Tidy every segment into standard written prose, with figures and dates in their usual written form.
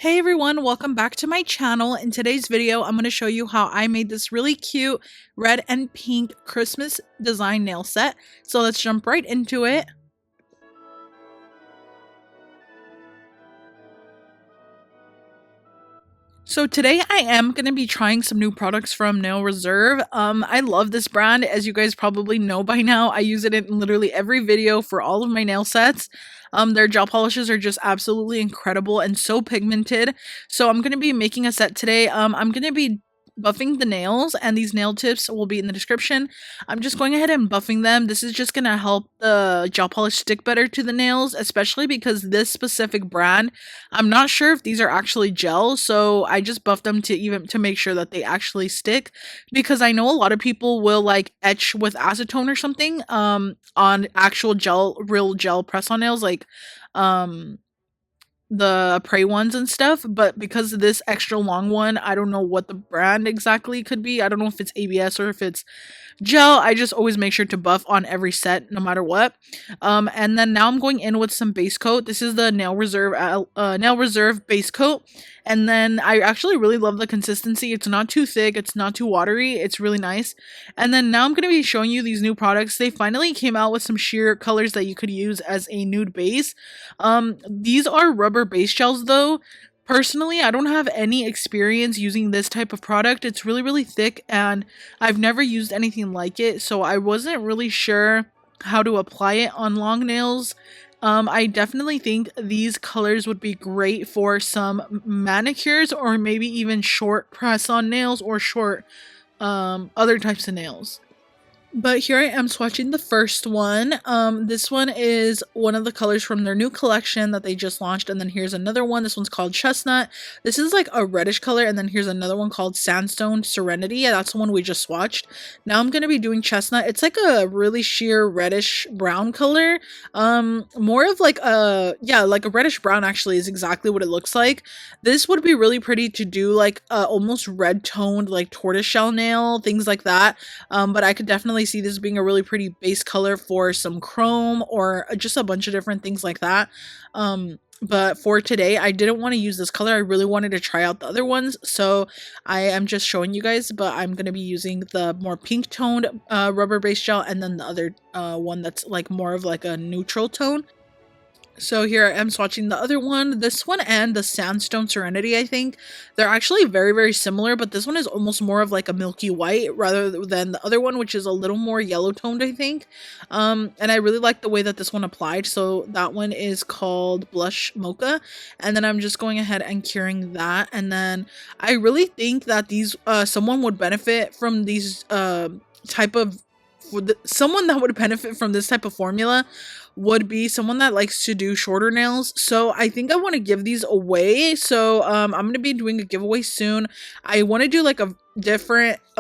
Hey everyone, welcome back to my channel. In today's video, I'm going to show you how I made this really cute red and pink Christmas design nail set. So let's jump right into it. So today I am going to be trying some new products from Nail Reserve. I love this brand. As you guys probably know by now, I use it in literally every video for all of my nail sets. Their gel polishes are just absolutely incredible and so pigmented. So I'm going to be making a set today. I'm going to be buffing the nails, and these nail tips will be in the description. I'm just going ahead and buffing them. This is just going to help the gel polish stick better to the nails, especially because this specific brand, I'm not sure if these are actually gel, so I just buffed them to make sure that they actually stick, because I know a lot of people will like etch with acetone or something on actual real gel press on nails, like the prey ones and stuff. But because of this extra long one, I don't know what the brand exactly could be. I don't know if it's ABS or if it's gel. I just always make sure to buff on every set no matter what. And then now I'm going in with some base coat. This is the Nail Reserve base coat, and then I actually really love the consistency. It's not too thick, it's not too watery, it's really nice. And then now I'm going to be showing you these new products. They finally came out with some sheer colors that you could use as a nude base. These are rubber base gels though. Personally, I don't have any experience using this type of product. It's really thick and I've never used anything like it, so I wasn't really sure how to apply it on long nails. I definitely think these colors would be great for some manicures or maybe even short press on nails or short other types of nails. But here I am swatching the first one. This one is one of the colors from their new collection that they just launched. And then here's another one. This one's called Chestnut. This is like a reddish color. And then here's another one called Sandstone Serenity. Yeah, that's the one we just swatched. Now I'm going to be doing Chestnut. It's like a really sheer reddish brown color. More of like like a reddish brown actually is exactly what it looks like. This would be really pretty to do like almost red toned like tortoiseshell nail, things like that. But I could definitely see this being a really pretty base color for some chrome or just a bunch of different things like that. But for today, I didn't want to use this color. I really wanted to try out the other ones, so I am just showing you guys. But I'm going to be using the more pink toned rubber base gel, and then the other one that's like more of like a neutral tone. So here I am swatching the other one. This one and the Sandstone Serenity, I think they're actually very similar, but this one is almost more of like a milky white rather than the other one, which is a little more yellow toned, I think. And I really like the way that this one applied. So that one is called Blush Mocha, and then I'm just going ahead and curing that. And then I really think that these someone would benefit from these someone that would benefit from this type of formula would be someone that likes to do shorter nails. So I think I want to give these away. So I'm going to be doing a giveaway soon. I want to do like a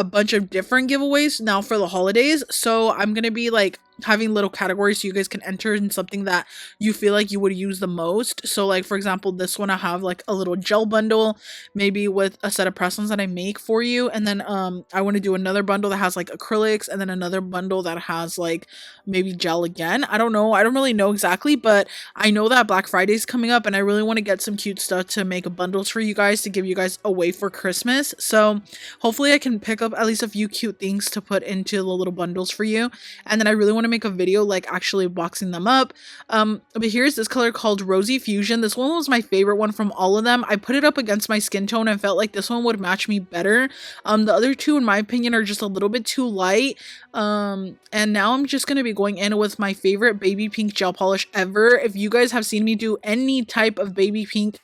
bunch of different giveaways now for the holidays. So I'm going to be like having little categories so you guys can enter in something that you feel like you would use the most. So like for example, this one I have like a little gel bundle, maybe with a set of press-ons that I make for you. And then I want to do another bundle that has like acrylics, and then another bundle that has like maybe gel again. I don't know. I don't really know exactly, but I know that Black Friday is coming up and I really want to get some cute stuff to make bundles for you guys to give you guys away for Christmas. So hopefully I can pick up at least a few cute things to put into the little bundles for you. And then I really want to make a video like actually boxing them up. But here's this color called Rosy Fusion. This one was my favorite one from all of them. I put it up against my skin tone and felt like this one would match me better. The other two in my opinion are just a little bit too light. And now I'm just going to be going in with my favorite baby pink gel polish ever. If you guys have seen me do any type of baby pink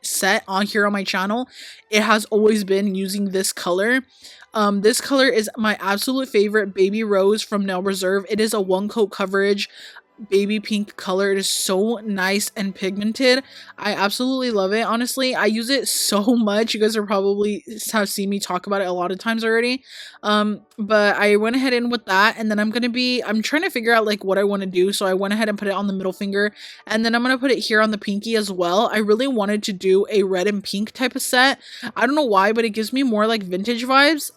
set on here on my channel, it has always been using this color. This color is my absolute favorite, Baby Rose from Nail Reserve. It is a one coat coverage baby pink color. It is so nice and pigmented. I absolutely love it. Honestly, I use it so much. You guys are probably have seen me talk about it a lot of times already. But I went ahead in with that, and then I'm trying to figure out like what I want to do. So I went ahead and put it on the middle finger, and then I'm going to put it here on the pinky as well. I really wanted to do a red and pink type of set. I don't know why, but it gives me more like vintage vibes.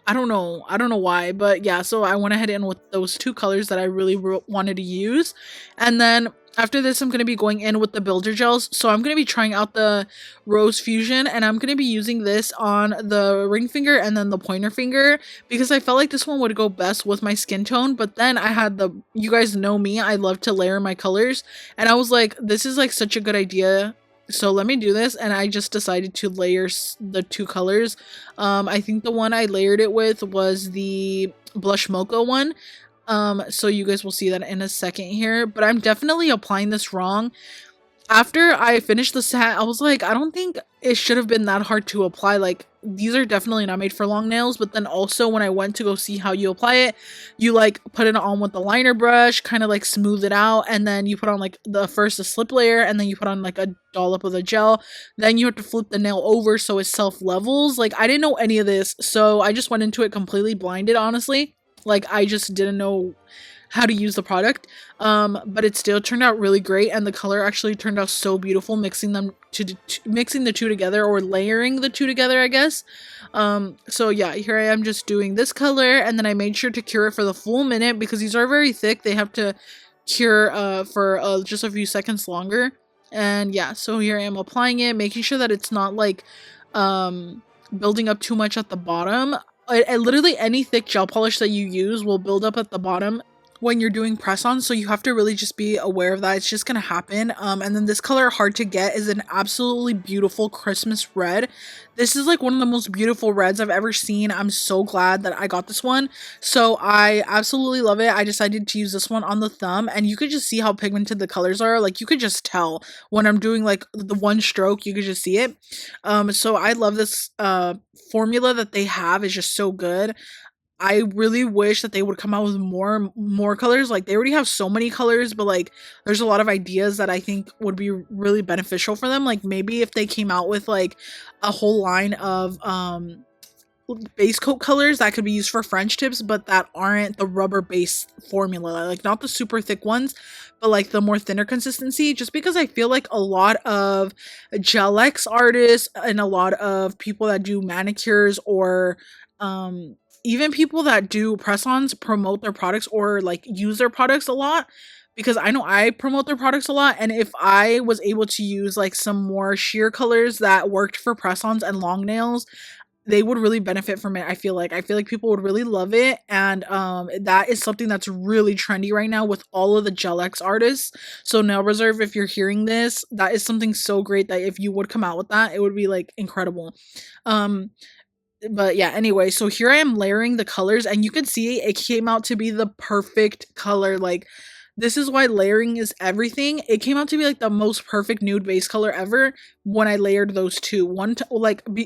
I don't know why, but yeah, so I went ahead in with those two colors that I really wanted to use. And then After this, I'm going to be going in with the builder gels. So I'm going to be trying out the Rose Fusion, and I'm going to be using this on the ring finger and then the pointer finger because I felt like this one would go best with my skin tone. But then I had you guys know me, I love to layer my colors, and I was like, this is like such a good idea. So let me do this, and I just decided to layer the two colors. I think the one I layered it with was the blush mocha one. So you guys will see that in a second here, but I'm definitely applying this wrong. After I finished the set, I was like, I don't think it should have been that hard to apply. Like, these are definitely not made for long nails, but then also when I went to go see how you apply it, you like put it on with the liner brush, kind of like smooth it out, and then you put on like the slip layer, and then you put on like a dollop of the gel. Then you have to flip the nail over so it self levels. Like, I didn't know any of this, so I just went into it completely blinded, honestly. Like, I just didn't know how to use the product, but it still turned out really great, and the color actually turned out so beautiful mixing mixing the two together, or layering the two together, I guess. So yeah, here I am just doing this color, and then I made sure to cure it for the full minute because these are very thick. They have to cure for just a few seconds longer. And yeah, so here I am applying it, making sure that it's not like building up too much at the bottom. Literally any thick gel polish that you use will build up at the bottom when you're doing press-ons, so you have to really just be aware of that. It's just gonna happen. And then this color, Hard to Get, is an absolutely beautiful Christmas red. This is like one of the most beautiful reds I've ever seen. I'm so glad that I got this one. So I absolutely love it. I decided to use this one on the thumb, and you could just see how pigmented the colors are. Like, you could just tell when I'm doing like the one stroke, you could just see it. So I love this formula that they have. Is just so good. I really wish that they would come out with more colors. Like, they already have so many colors, but like there's a lot of ideas that I think would be really beneficial for them. Like, maybe if they came out with like a whole line of base coat colors that could be used for French tips, but that aren't the rubber base formula, like not the super thick ones, but like the more thinner consistency, just because I feel like a lot of Gelx artists and a lot of people that do manicures, or even people that do press-ons, promote their products or like use their products a lot, because I know I promote their products a lot. And if I was able to use like some more sheer colors that worked for press-ons and long nails, they would really benefit from it. I feel like people would really love it, and that is something that's really trendy right now with all of the Gelx artists. So Nail Reserve, if you're hearing this, that is something so great that if you would come out with that, it would be like incredible. But yeah, anyway, so here I am layering the colors, and you can see it came out to be the perfect color. Like, this is why layering is everything. It came out to be like the most perfect nude base color ever when I layered those two.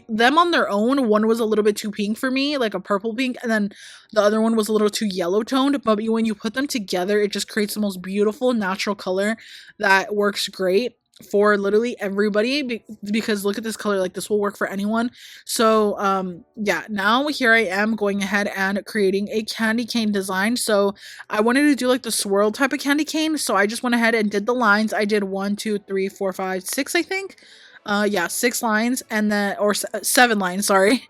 Them on their own, one was a little bit too pink for me, like a purple pink, and then the other one was a little too yellow toned. But when you put them together, it just creates the most beautiful natural color that works great for literally everybody, because look at this color. Like, this will work for anyone. So yeah, now here I am going ahead and creating a candy cane design. So I wanted to do like the swirl type of candy cane, so I just went ahead and did the lines. I did 1 2 3 4 5 6, I think. Yeah, 6 lines, and then, or 7 lines, sorry.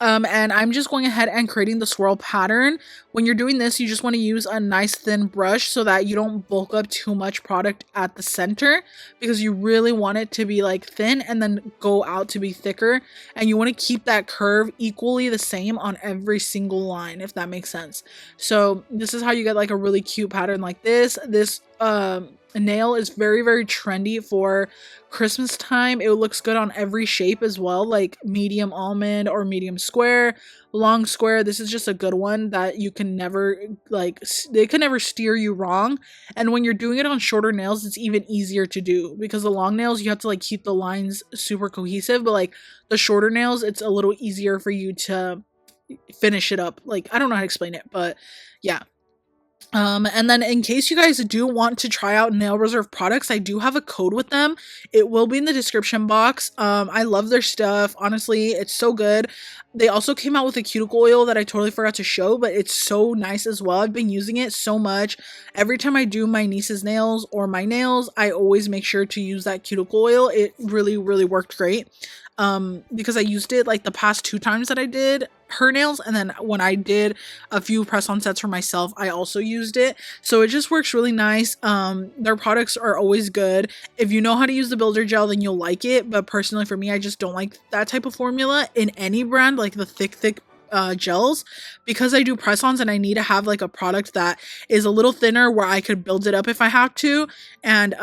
And I'm just going ahead and creating the swirl pattern. When you're doing this, you just want to use a nice thin brush so that you don't bulk up too much product at the center, because you really want it to be like thin and then go out to be thicker, and you want to keep that curve equally the same on every single line, if that makes sense. So this is how you get like a really cute pattern like this. This nail is very, very trendy for Christmas time. It looks good on every shape as well, like medium almond or medium square, long square. This is just a good one that you can never, like, they can never steer you wrong. And when you're doing it on shorter nails, it's even easier to do, because the long nails, you have to like keep the lines super cohesive, but like the shorter nails, it's a little easier for you to finish it up. Like, I don't know how to explain it, but yeah. And then in case you guys do want to try out Nail Reserve products, I do have a code with them. It will be in the description box. I love their stuff. Honestly, it's so good. They also came out with a cuticle oil that I totally forgot to show, but it's so nice as well. I've been using it so much. Every time I do my niece's nails or my nails, I always make sure to use that cuticle oil. It really, really worked great. Because I used it like the past 2 times that I did her nails, and then when I did a few press on sets for myself, I also used it. So it just works really nice. Their products are always good. If you know how to use the builder gel, then you'll like it, but personally for me, I just don't like that type of formula in any brand, like the thick gels, because I do press-ons and I need to have like a product that is a little thinner where I could build it up if I have to, and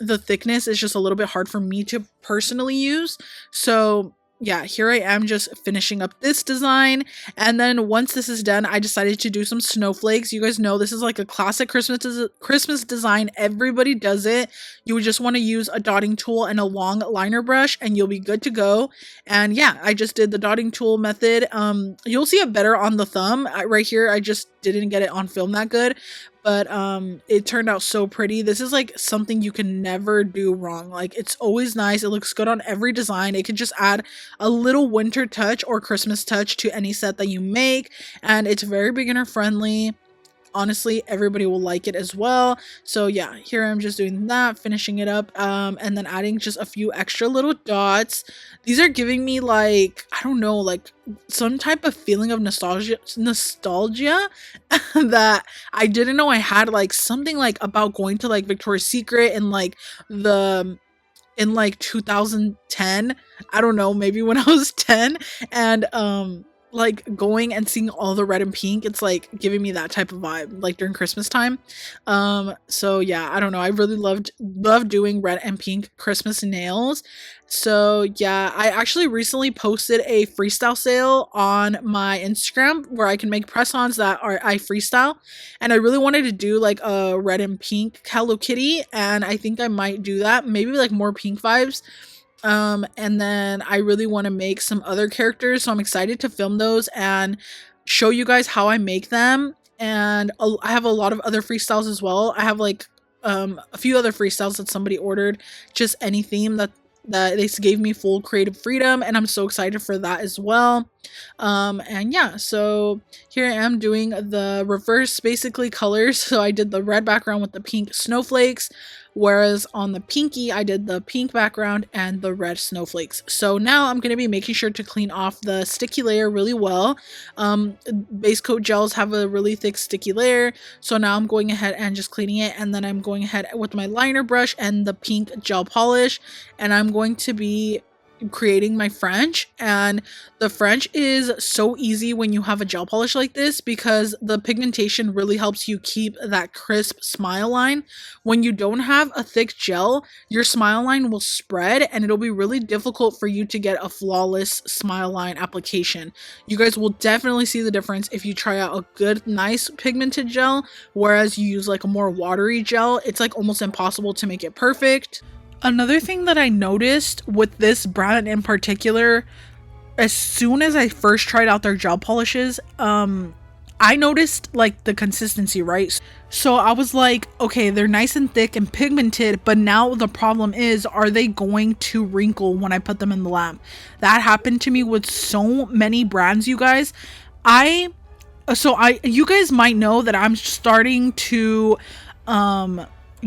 the thickness is just a little bit hard for me to personally use. So yeah, here I am just finishing up this design, and then once this is done, I decided to do some snowflakes. You guys know this is like a classic Christmas design. Everybody does it. You would just want to use a dotting tool and a long liner brush and you'll be good to go. And yeah, I just did the dotting tool method. You'll see it better on the thumb. Right here, I just didn't get it on film that good, but it turned out so pretty. This is like something you can never do wrong. Like, it's always nice. It looks good on every design. It could just add a little winter touch or Christmas touch to any set that you make, and it's very beginner friendly. Honestly, everybody will like it as well. So yeah, here I'm just doing that, finishing it up, and then adding just a few extra little dots. These are giving me like, I don't know, like some type of feeling of nostalgia that I didn't know I had, like something like about going to like Victoria's Secret and like the in like 2010, I don't know, maybe when I was 10, and like going and seeing all the red and pink, it's like giving me that type of vibe like during Christmas time. So yeah, I don't know, I really loved doing red and pink Christmas nails. So yeah, I actually recently posted a freestyle sale on my Instagram where I can make press-ons that are I freestyle, and I really wanted to do like a red and pink Hello Kitty, and I think I might do that, maybe like more pink vibes. And then I really want to make some other characters, so I'm excited to film those and show you guys how I make them. And I have a lot of other freestyles as well. I have like a few other freestyles that somebody ordered, just any theme that they gave me full creative freedom, and I'm so excited for that as well. And yeah, so here I am doing the reverse basically colors. So I did the red background with the pink snowflakes, whereas on the pinky I did the pink background and the red snowflakes. So now I'm going to be making sure to clean off the sticky layer really well. Base coat gels have a really thick sticky layer, so now I'm going ahead and just cleaning it, and then I'm going ahead with my liner brush and the pink gel polish, and I'm going to be creating my French. And the French is so easy when you have a gel polish like this, because the pigmentation really helps you keep that crisp smile line. When you don't have a thick gel, your smile line will spread and it'll be really difficult for you to get a flawless smile line application. You guys will definitely see the difference if you try out a good nice pigmented gel, whereas you use like a more watery gel. It's like almost impossible to make it perfect. Another thing that I noticed with this brand in particular, as soon as I first tried out their gel polishes, I noticed like the consistency, right? So I was like, okay, they're nice and thick and pigmented, but now the problem is, are they going to wrinkle when I put them in the lamp? That happened to me with so many brands, you guys. You guys might know that I'm starting to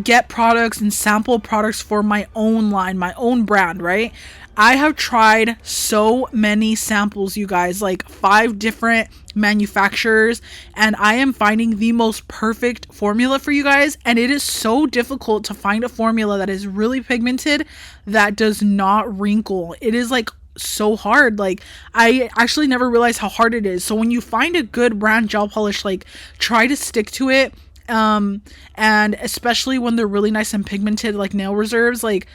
get products and sample products for my own line, my own brand, right? I have tried so many samples, you guys, like 5 different manufacturers, and I am finding the most perfect formula for you guys. And it is so difficult to find a formula that is really pigmented that does not wrinkle. It is like so hard. Like, I actually never realized how hard it is. So when you find a good brand gel polish, like, try to stick to it. And especially when they're really nice and pigmented, like Nail Reserves, like,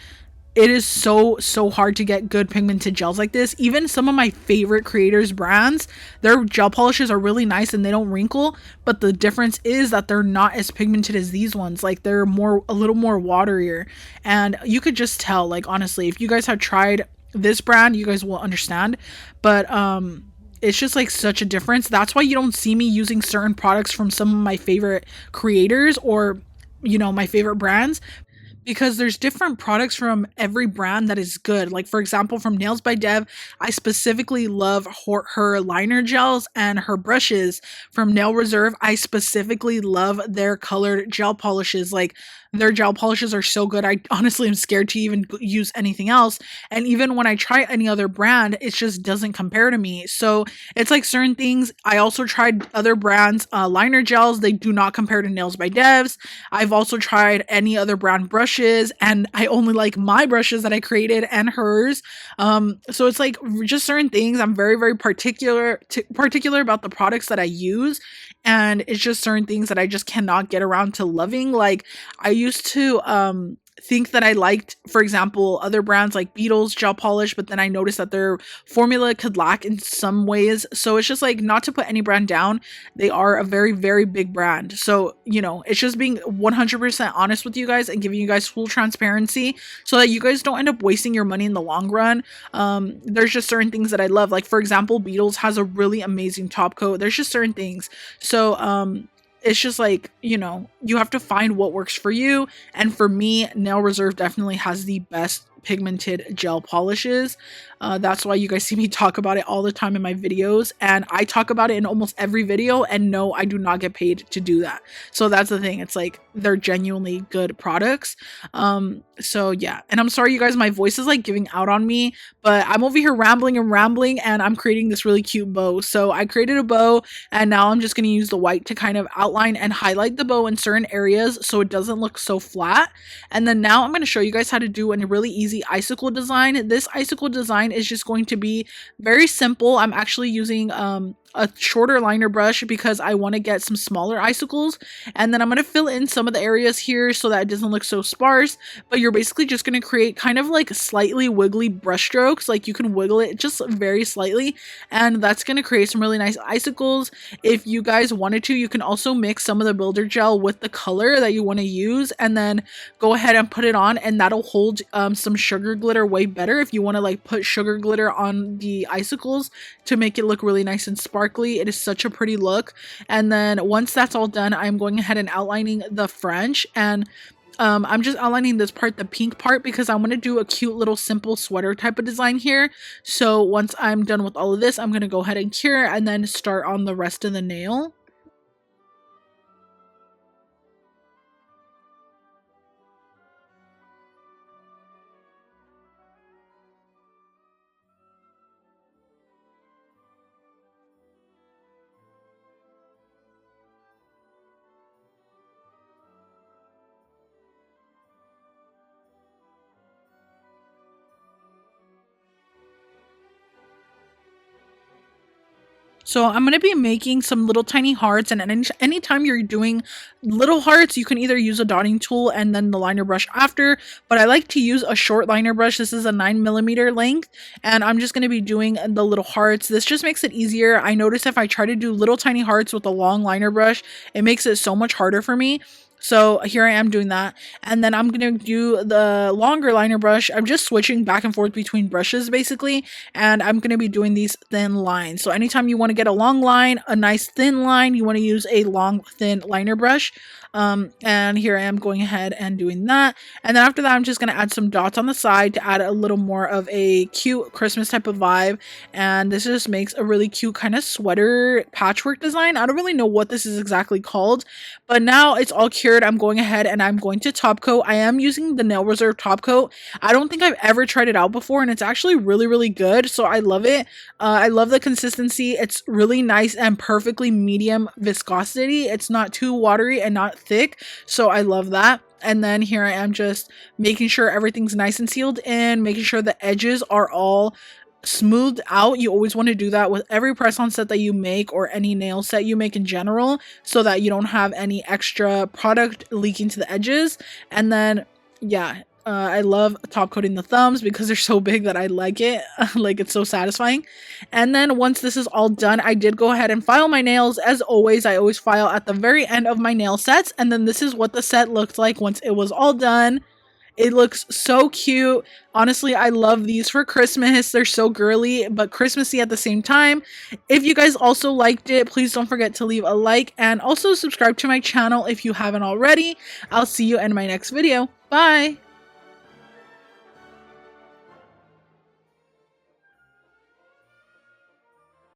it is so hard to get good pigmented gels like this. Even some of my favorite creators brands, their gel polishes are really nice and they don't wrinkle, but the difference is that they're not as pigmented as these ones. Like, they're a little more waterier, and you could just tell, like, honestly, if you guys have tried this brand, you guys will understand. But it's just like such a difference. That's why you don't see me using certain products from some of my favorite creators, or, you know, my favorite brands, because there's different products from every brand that is good. Like, for example, from Nails by Dev, I specifically love her liner gels and her brushes. From Nail Reserve, I specifically love their colored gel polishes. Like, Their gel polishes are so good. I honestly am scared to even use anything else. And even when I try any other brand, it just doesn't compare to me. So it's like certain things. I also tried other brands, liner gels. They do not compare to Nails by Devs. I've also tried any other brand brushes, and I only like my brushes that I created and hers. So it's like just certain things. I'm very, very particular about the products that I use, and it's just certain things that I just cannot get around to loving. Like I used to think that I liked, for example, other brands like Beetle's gel polish, but then I noticed that their formula could lack in some ways. So it's just like, not to put any brand down, they are a very, very big brand. So, you know, it's just being 100% honest with you guys and giving you guys full transparency so that you guys don't end up wasting your money in the long run. There's just certain things that I love. Like, for example, Beetle's has a really amazing top coat. There's just certain things. So, it's just like, you know, you have to find what works for you. And for me, Nail Reserve definitely has the best pigmented gel polishes. That's why you guys see me talk about it all the time in my videos, and I talk about it in almost every video, and no, I do not get paid to do that. So that's the thing. It's like, they're genuinely good products. So yeah, and I'm sorry you guys, my voice is like giving out on me, but I'm over here rambling and I'm creating this really cute bow. So I created a bow, and now I'm just going to use the white to kind of outline and highlight the bow in certain areas so it doesn't look so flat. And then now I'm going to show you guys how to do a really easy icicle design. This icicle design is just going to be very simple. I'm actually using a shorter liner brush because I want to get some smaller icicles, and then I'm going to fill in some of the areas here so that it doesn't look so sparse. But you're basically just going to create kind of like slightly wiggly brush strokes. Like, you can wiggle it just very slightly, and that's going to create some really nice icicles. If you guys wanted to, you can also mix some of the builder gel with the color that you want to use, and then go ahead and put it on, and that'll hold some sugar glitter way better if you want to like put sugar glitter on the icicles to make it look really nice and sparkly. It is such a pretty look. And then once that's all done, I'm going ahead and outlining the French, and I'm just outlining this part, the pink part, because I want to do a cute little simple sweater type of design here. So once I'm done with all of this, I'm going to go ahead and cure and then start on the rest of the nail. So I'm going to be making some little tiny hearts, and anytime you're doing little hearts, you can either use a dotting tool and then the liner brush after, but I like to use a short liner brush. This is a 9mm length, and I'm just going to be doing the little hearts. This just makes it easier. I notice if I try to do little tiny hearts with a long liner brush, it makes it so much harder for me. So here I am doing that, and then I'm going to do the longer liner brush. I'm just switching back and forth between brushes basically, and I'm going to be doing these thin lines. So anytime you want to get a long line, a nice thin line, you want to use a long thin liner brush. And here I am going ahead and doing that. And then after that, I'm just going to add some dots on the side to add a little more of a cute Christmas type of vibe. And this just makes a really cute kind of sweater patchwork design. I don't really know what this is exactly called, but now it's all cured. I'm going ahead and I'm going to top coat. I am using the Nail Reserve top coat. I don't think I've ever tried it out before, and it's actually really, really good. So I love it. I love the consistency. It's really nice and perfectly medium viscosity. It's not too watery and not thick, so I love that. And then here I am just making sure everything's nice and sealed in, making sure the edges are all smoothed out. You always want to do that with every press on set that you make, or any nail set you make in general, so that you don't have any extra product leaking to the edges. And then yeah, I love top coating the thumbs because they're so big that I like it. Like, it's so satisfying. And then once this is all done, I did go ahead and file my nails. As always, I always file at the very end of my nail sets. And then this is what the set looked like once it was all done. It looks so cute. Honestly, I love these for Christmas. They're so girly, but Christmassy at the same time. If you guys also liked it, please don't forget to leave a like, and also subscribe to my channel if you haven't already. I'll see you in my next video. Bye!